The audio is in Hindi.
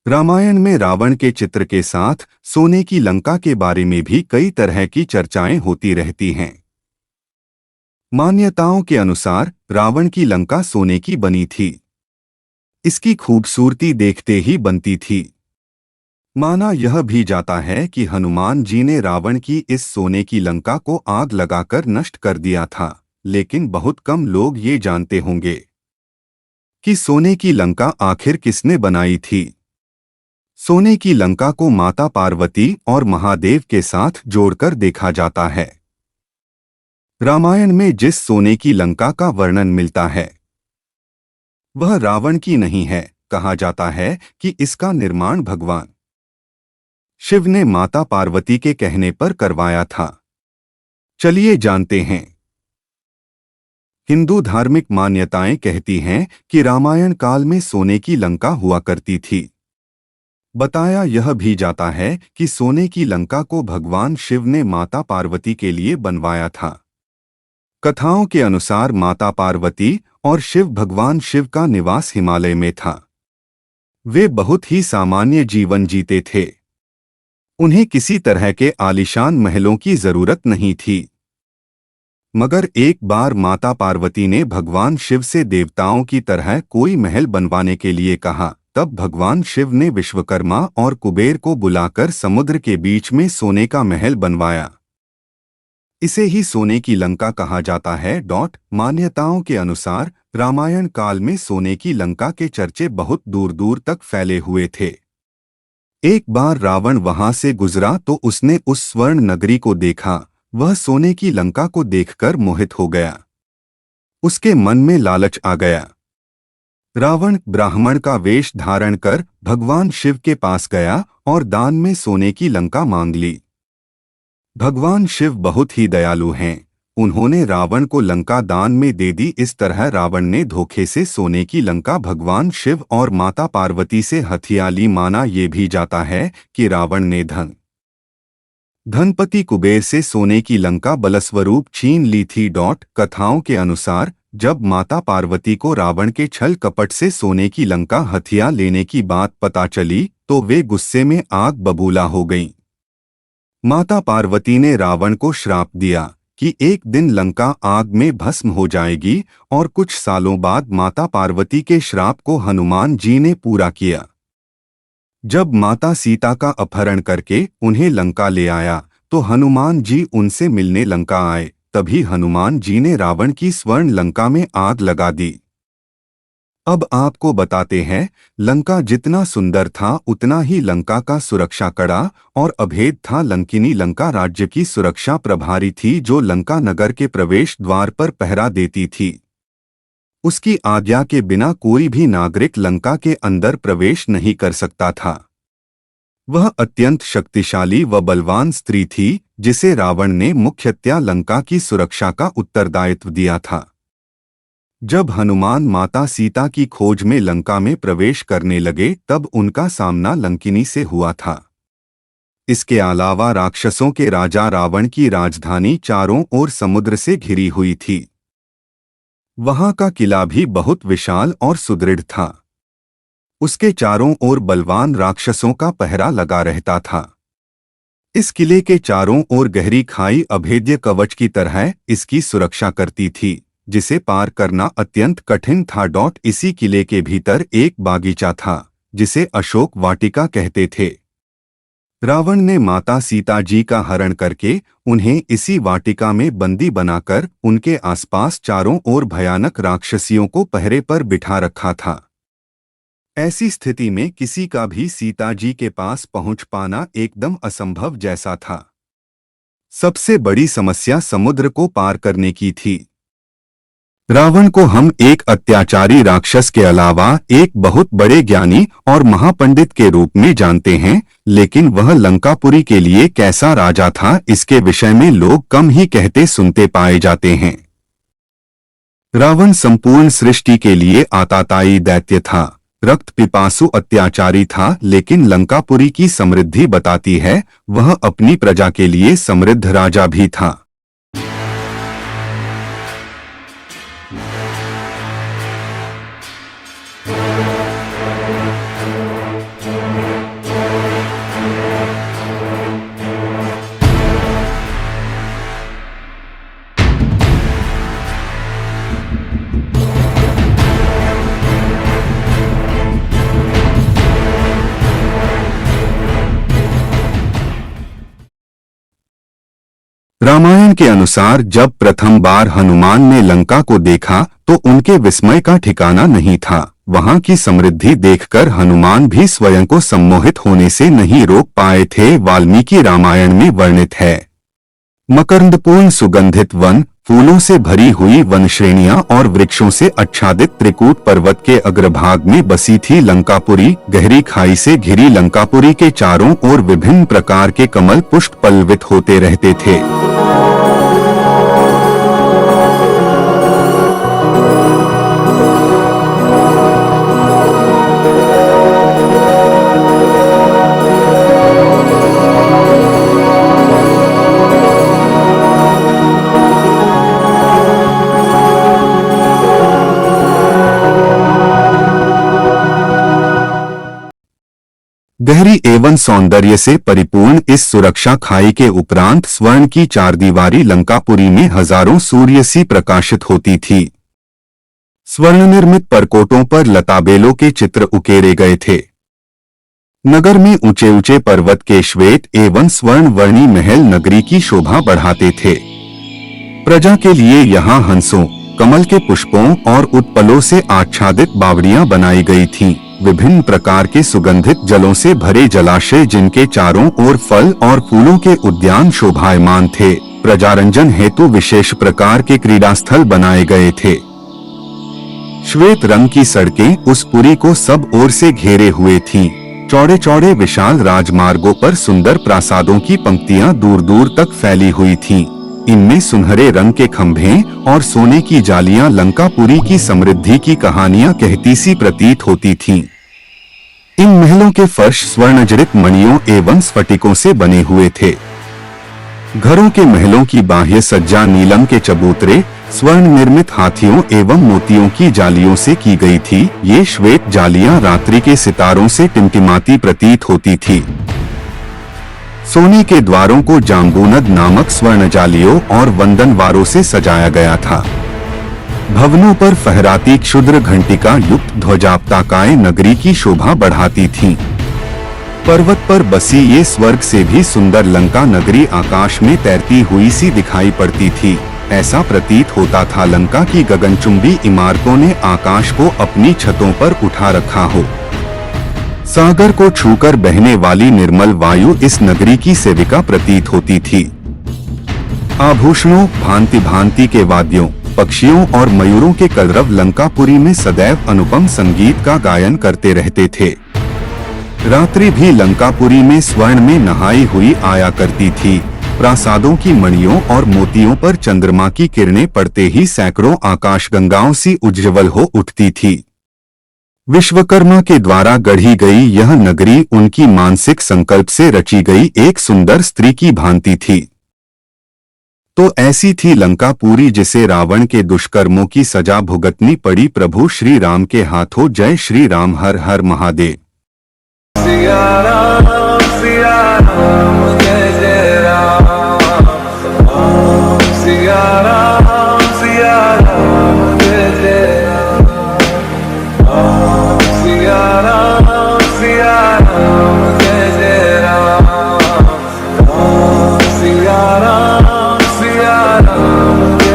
रामायण में रावण के चित्र के साथ सोने की लंका के बारे में भी कई तरह की चर्चाएं होती रहती हैं। मान्यताओं के अनुसार रावण की लंका सोने की बनी थी। इसकी खूबसूरती देखते ही बनती थी। माना यह भी जाता है कि हनुमान जी ने रावण की इस सोने की लंका को आग लगाकर नष्ट कर दिया था, लेकिन बहुत कम लोग ये जानते होंगे कि सोने की लंका आखिर किसने बनाई थी। सोने की लंका को माता पार्वती और महादेव के साथ जोड़कर देखा जाता है। रामायण में जिस सोने की लंका का वर्णन मिलता है वह रावण की नहीं है। कहा जाता है कि इसका निर्माण भगवान शिव ने माता पार्वती के कहने पर करवाया था। चलिए जानते हैं। हिंदू धार्मिक मान्यताएं कहती हैं कि रामायण काल में सोने की लंका हुआ करती थी। बताया यह भी जाता है कि सोने की लंका को भगवान शिव ने माता पार्वती के लिए बनवाया था। कथाओं के अनुसार माता पार्वती और शिव भगवान शिव का निवास हिमालय में था। वे बहुत ही सामान्य जीवन जीते थे। उन्हें किसी तरह के आलीशान महलों की जरूरत नहीं थी। मगर एक बार माता पार्वती ने भगवान शिव से देवताओं की तरह कोई महल बनवाने के लिए कहा। तब भगवान शिव ने विश्वकर्मा और कुबेर को बुलाकर समुद्र के बीच में सोने का महल बनवाया। इसे ही सोने की लंका कहा जाता है। मान्यताओं के अनुसार रामायण काल में सोने की लंका के चर्चे बहुत दूर दूर तक फैले हुए थे। एक बार रावण वहां से गुजरा तो उसने उस स्वर्ण नगरी को देखा। वह सोने की लंका को देखकर मोहित हो गया। उसके मन में लालच आ गया। रावण ब्राह्मण का वेश धारण कर भगवान शिव के पास गया और दान में सोने की लंका मांग ली। भगवान शिव बहुत ही दयालु हैं। उन्होंने रावण को लंका दान में दे दी। इस तरह रावण ने धोखे से सोने की लंका भगवान शिव और माता पार्वती से हथिया ली। माना ये भी जाता है कि रावण ने धनपति कुबेर से सोने की लंका बलस्वरूप छीन ली थी। कथाओं के अनुसार जब माता पार्वती को रावण के छल कपट से सोने की लंका हथिया लेने की बात पता चली तो वे गुस्से में आग बबूला हो गईं। माता पार्वती ने रावण को श्राप दिया कि एक दिन लंका आग में भस्म हो जाएगी और कुछ सालों बाद माता पार्वती के श्राप को हनुमान जी ने पूरा किया। जब माता सीता का अपहरण करके उन्हें लंका ले आया तो हनुमान जी उनसे मिलने लंका आए। तभी हनुमान जी ने रावण की स्वर्ण लंका में आग लगा दी। अब आपको बताते हैं, लंका जितना सुंदर था उतना ही लंका का सुरक्षा कड़ा और अभेद था। लंकिनी लंका राज्य की सुरक्षा प्रभारी थी जो लंका नगर के प्रवेश द्वार पर पहरा देती थी। उसकी आज्ञा के बिना कोई भी नागरिक लंका के अंदर प्रवेश नहीं कर सकता था। वह अत्यंत शक्तिशाली व बलवान स्त्री थी जिसे रावण ने मुख्यतया लंका की सुरक्षा का उत्तरदायित्व दिया था। जब हनुमान माता सीता की खोज में लंका में प्रवेश करने लगे तब उनका सामना लंकिनी से हुआ था। इसके अलावा राक्षसों के राजा रावण की राजधानी चारों ओर समुद्र से घिरी हुई थी। वहां का किला भी बहुत विशाल और सुदृढ़ था। उसके चारों ओर बलवान राक्षसों का पहरा लगा रहता था। इस किले के चारों ओर गहरी खाई अभेद्य कवच की तरह इसकी सुरक्षा करती थी, जिसे पार करना अत्यंत कठिन था। इसी किले के भीतर एक बागीचा था जिसे अशोक वाटिका कहते थे। रावण ने माता सीता जी का हरण करके उन्हें इसी वाटिका में बंदी बनाकर उनके आसपास चारों ओर भयानक राक्षसियों को पहरे पर बिठा रखा था। ऐसी स्थिति में किसी का भी सीता जी के पास पहुंच पाना एकदम असंभव जैसा था। सबसे बड़ी समस्या समुद्र को पार करने की थी। रावण को हम एक अत्याचारी राक्षस के अलावा एक बहुत बड़े ज्ञानी और महापंडित के रूप में जानते हैं, लेकिन वह लंकापुरी के लिए कैसा राजा था इसके विषय में लोग कम ही कहते सुनते पाए जाते हैं। रावण संपूर्ण सृष्टि के लिए आताताई दैत्य था, रक्त पिपासु अत्याचारी था, लेकिन लंकापुरी की समृद्धि बताती है वह अपनी प्रजा के लिए समृद्ध राजा भी था। पुराण के अनुसार जब प्रथम बार हनुमान ने लंका को देखा तो उनके विस्मय का ठिकाना नहीं था। वहां की समृद्धि देखकर हनुमान भी स्वयं को सम्मोहित होने से नहीं रोक पाए थे। वाल्मीकि रामायण में वर्णित है। मकरंदपूर्ण सुगंधित वन, फूलों से भरी हुई वन श्रेणियां और वृक्षों से आच्छादित त्रिकूट पर्वत के अग्रभाग में बसी थी लंकापुरी। गहरी खाई से घिरी लंकापुरी के चारों ओर विभिन्न प्रकार के कमल पुष्प पल्लवित होते रहते थे। गहरी एवं सौंदर्य से परिपूर्ण इस सुरक्षा खाई के उपरांत स्वर्ण की चारदीवारी लंकापुरी में हजारों सूर्य सी प्रकाशित होती थी। स्वर्ण निर्मित परकोटों पर लताबेलों के चित्र उकेरे गए थे। नगर में ऊंचे ऊंचे पर्वत के श्वेत एवं स्वर्ण वर्णी महल नगरी की शोभा बढ़ाते थे। प्रजा के लिए यहाँ हंसों, कमल के पुष्पों और उत्पलों से आच्छादित बावड़ियां बनाई गई थीं। विभिन्न प्रकार के सुगंधित जलों से भरे जलाशय, जिनके चारों ओर फल और फूलों के उद्यान शोभायमान थे। प्रजारंजन हेतु विशेष प्रकार के क्रीड़ा स्थल बनाए गए थे। श्वेत रंग की सड़कें उस पुरी को सब ओर से घेरे हुए थीं। चौड़े चौड़े विशाल राजमार्गों पर सुंदर प्रासादों की पंक्तियां दूर दूर तक फैली हुई थीं। इनमें सुनहरे रंग के खंभे और सोने की जालियां लंकापुरी की समृद्धि की कहानियां कहती सी प्रतीत होती थीं। इन महलों के फर्श स्वर्णजड़ित मणियों एवं स्फटिकों से बने हुए थे। घरों के महलों की बाह्य सज्जा नीलम के चबूतरे, स्वर्ण निर्मित हाथियों एवं मोतियों की जालियों से की गई थी। ये श्वेत जालियां रात्रि के सितारों से टिमटिमाती प्रतीत होती थी। सोने के द्वारों को जाम्बूनद नामक स्वर्ण जालियों और वंदनवारों से सजाया गया था। भवनों पर फहराती क्षुद्र घंटिका युक्त ध्वजापताकाएं नगरी की शोभा बढ़ाती थीं। पर्वत पर बसी ये स्वर्ग से भी सुंदर लंका नगरी आकाश में तैरती हुई सी दिखाई पड़ती थी। ऐसा प्रतीत होता था लंका की गगनचुंबी इमारतों ने आकाश को अपनी छतों पर उठा रखा हो। सागर को छूकर बहने वाली निर्मल वायु इस नगरी की सेविका प्रतीत होती थी। आभूषणों, भांति भांति के वाद्यों, पक्षियों और मयूरों के कलरव लंकापुरी में सदैव अनुपम संगीत का गायन करते रहते थे। रात्रि भी लंकापुरी में स्वर्ण में नहाई हुई आया करती थी। प्रासादों की मणियों और मोतियों पर चंद्रमा की किरणें पड़ते ही सैकड़ों आकाशगंगाओं सी उज्ज्वल हो उठती थी। विश्वकर्मा के द्वारा गढ़ी गई यह नगरी उनकी मानसिक संकल्प से रची गई एक सुंदर स्त्री की भांति थी। तो ऐसी थी लंकापुरी जिसे रावण के दुष्कर्मों की सजा भुगतनी पड़ी प्रभु श्री राम के हाथों। जय श्री राम, हर हर महादेव। सिया राम, जय जय राम। सिया राम, जय जय राम। सिया राम, जय जय राम। सिया राम, जय